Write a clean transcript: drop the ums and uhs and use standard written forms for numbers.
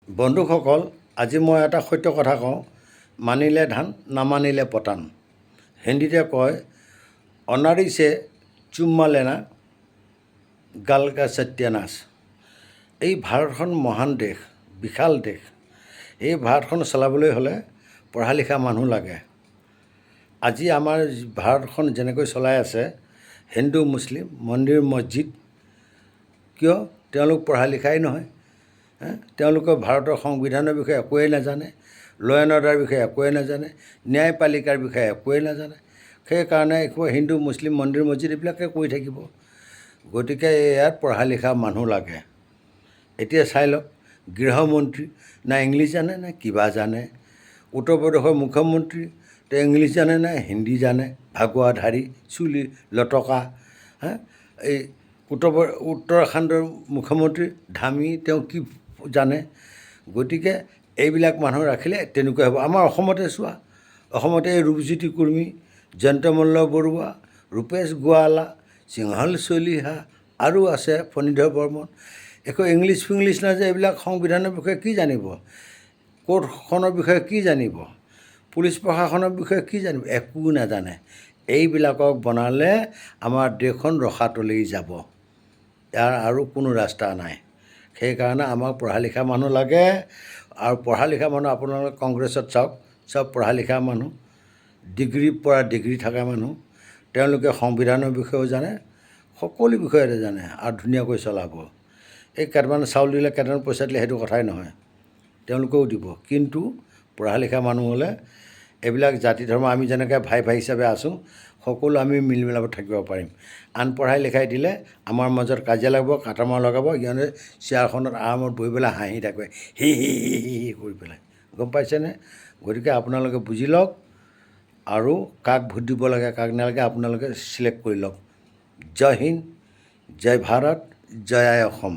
বন্ধুসকল, আজি মই এটা সত্য কথা কওঁ, মানিলে ধান নামানিলে পতান। হিন্দীতে কয় অনাৰি সে চুম্মা লেনা গাল কা সত্যানাশ। এই ভাৰতখন মহান দেশ, বিশাল দেশ। এই ভাৰতখন চলাবলৈ হ'লে পঢ়া লিখা মানুহ লাগে। আজি আমাৰ ভাৰতখন যেনেকৈ চলাই আছে হিন্দু মুছলিম মন্দিৰ মছজিদ, কিয় তেওঁলোক পঢ়া লিখাই নহয়। তেওঁলোকে ভাৰতৰ সংবিধানৰ বিষয়ে একোৱেই নাজানে, ল' এণ্ড অৰ্ডাৰ বিষয়ে একোৱেই নাজানে, ন্যায়পালিকাৰ বিষয়ে একোৱেই নাজানে। সেইকাৰণে হিন্দু মুছলিম মন্দিৰ মছজিদ এইবিলাকে কৰি থাকিব। গতিকে ইয়াত পঢ়া লিখা মানুহ লাগে। এতিয়া চাই লওক, গৃহমন্ত্ৰী না ইংলিছ জানে নে কিবা জানে, উত্তৰ প্ৰদেশৰ মুখ্যমন্ত্ৰী তেওঁ ইংলিছ জানে নে হিন্দী জানে, ভাগুৱাধাৰী চুলি লটকা। এই উত্তৰাখণ্ডৰ মুখ্যমন্ত্ৰী ধামী, তেওঁ কি জানে। গতিকে এইবিলাক মানুহ ৰাখিলে তেনেকুৱা হ'ব। আমাৰ অসমতে চোৱা, অসমতে এই ৰূপজ্যোতি কুৰ্মী, জয়ন্তমল্ল বৰুৱা, ৰূপেশ গোৱালা, সিংহল চলিহা আৰু আছে ফণীধৰ বৰ্মন। একো ইংলিছ ফিংলিছ নাজানে। এইবিলাক সংবিধানৰ বিষয়ে কি জানিব, কোৰ্টখনৰ বিষয়ে কি জানিব, পুলিচ প্ৰশাসনৰ বিষয়ে কি জানিব, একো নাজানে। এইবিলাকক বনালে আমাৰ দেশখন ৰসাতলেই যাব। ইয়াৰ আৰু কোনো ৰাস্তা নাই। সেইকাৰণে আমাক পঢ়া লিখা মানুহ লাগে। আৰু পঢ়া লিখা মানুহ আপোনালোকে কংগ্ৰেছত চাওক, চব পঢ়া লিখা মানুহ, ডিগ্ৰীৰ পৰা ডিগ্ৰী থকা মানুহ। তেওঁলোকে সংবিধানৰ বিষয়েও জানে, সকলো বিষয়তে জানে আৰু ধুনীয়াকৈ চলাব। এই কেইটামান চাউল দিলে কেইটামান পইচা দিলে সেইটো কথাই নহয়, তেওঁলোকেও দিব। কিন্তু পঢ়া লিখা মানুহ হ'লে এইবিলাক জাতি ধৰ্ম আমি যেনেকৈ ভাই ভাই হিচাপে আছোঁ, সকলো আমি মিলি মিলাব থাকিব পাৰিম। আন পঢ়াই লিখাই দিলে আমাৰ মাজত কাজিয়া লাগিব, কাটামাৰ লগাব, সিহঁতে চেয়াৰখনত আৰামত বহি পেলাই হাঁহি থাকে, হি হি হি হি হি কৰি পেলাই। গম পাইছেনে? গতিকে আপোনালোকে বুজি লওক আৰু কাক ভোট দিব লাগে কাক নালাগে আপোনালোকে চিলেক্ট কৰি লওক। জয় হিন্দ, জয় ভাৰত, জয় আই অসম।